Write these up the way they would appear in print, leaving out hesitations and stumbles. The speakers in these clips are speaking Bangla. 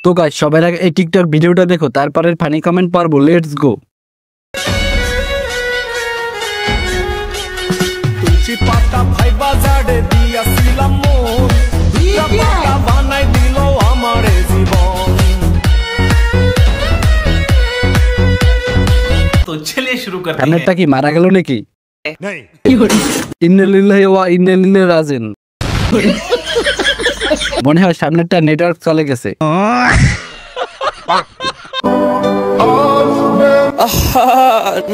তো গাইস সবার আগে এই টিকটক ভিডিওটা দেখো, তারপরে ফানি কমেন্ট পারবো। Let's go. তুলসী পাতা ভাই বাজারে দিয়াছিলাম মন, পাতা বানাই দিল আমারে জীবন। তো চলিয়ে শুরু করতে हैं। কানেরটা কি মারা গেল নাকি? नहीं। ইন্না লিল্লাহি ওয়া ইন্না ইলাইহি রাজিউন। মনে হয় সামনেরটা নেটওয়ার্ক চলে গেছে।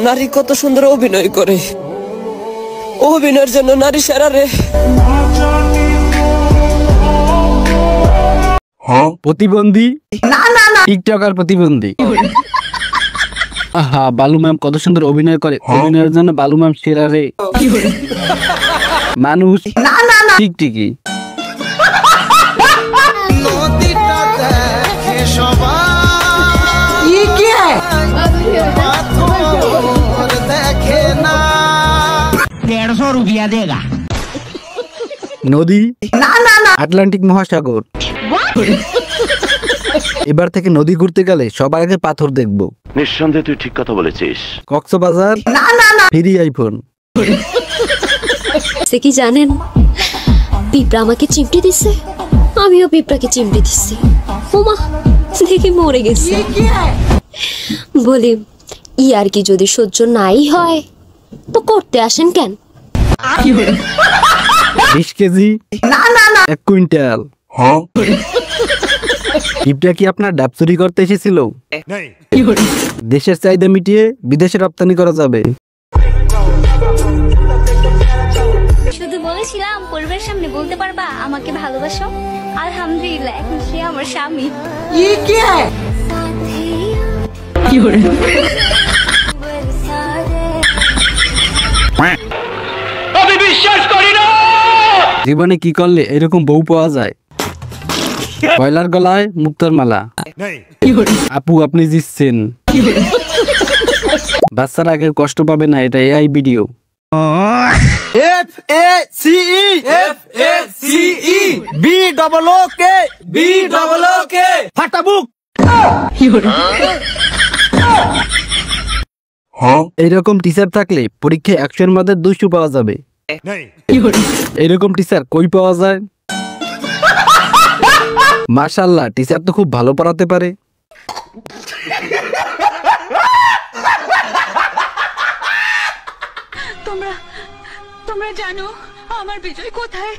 নারী কত সুন্দর অভিনয় করে, অভিনয়ের জন্য নারী সেরা রে। প্রতিবন্ধী টিকটকার প্রতিবন্ধী। আহা, বালু ম্যাম কত সুন্দর অভিনয় করে, অভিনয়ের জন্য বালু ম্যাম সেরা রে। মানুষ টিকটিকি। নদী আটলান্টিক মহাসাগর। এবার থেকে নদী ঘুরতে গেলে সবার আগে পাথর দেখবো। নিঃসন্দেহে তুই ঠিক কথা বলেছিস। Cox's Bazar free iPhone. সে কি জানেন, পিঁপড়া আমাকে চিমটি দিচ্ছে, আমিও পিঁপড়াকে চিমটি দিচ্ছি। ওমা, দেখে মরে গেছে। বলি ইয়ার কি যদি সহ্য নাই হয় তো করতে আসেন কেন? 20 কেজি 1 কুইন্টাল। পিঁপড়া কি আপনার ডাব চুরি করতে এসেছিল? দেশের চাহিদা মিটিয়ে বিদেশে রপ্তানি করা যাবে। শুধু বলেছিলাম পরিবারের সামনে বলতে পারবা আমাকে ভালোবাসো। আলহামদুলিল্লাহ, এখন সে আমার স্বামী। আমি বিশ্বাস করি না। জীবনে কি করলে এরকম বউ পাওয়া যায়? কয়লার গলায় মুক্তার মালা। আপু আপনি জিতছেন। বাচ্চারা আগে কষ্ট পাবে না, এটা এআই ভিডিও। এইরকম টিচার থাকলে পরীক্ষায় 100-এর মধ্যে 200 পাওয়া যাবে। এরকম টিচার কই পাওয়া যায়? মাশাআল্লাহ, টিচার তো খুব ভালো পড়াতে পারে। তোমরা জানো আমার বিজয় কোথায়?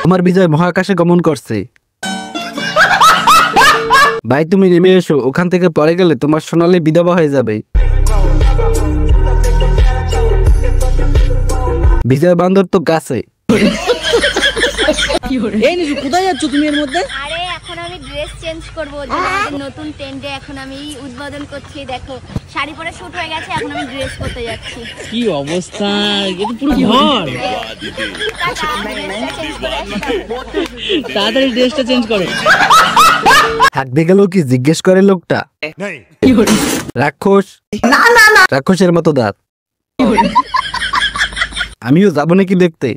আমার বিজয় মহাকাশে গমন করছে। ভাই তুমি নেমে এসো, ওখান থেকে পরে গেলে তোমার সোনালি বিধবা হয়ে যাবে। বিজয় বান্দর তো গাছে। কোথায় যাচ্ছ তুমি এর মধ্যে? আরে এখন আমি ড্রেস চেঞ্জ করব, আমাদের নতুন ট্রেন্ডে এখন আমি উদ্বোধন করছি। দেখো শাড়ি পরে শুট হয়ে গেছে, এখন আমি ড্রেস করতে যাচ্ছি। কি অবস্থা, এটা পুরো ঘর। তাড়াতাড়ি ড্রেসটা চেঞ্জ করো। থাকতে গেলেও কি জিজ্ঞেস করে লোকটা? রাক্ষস রাক্ষসের মতো দাঁত। আমিও যাবো নাকি দেখতে?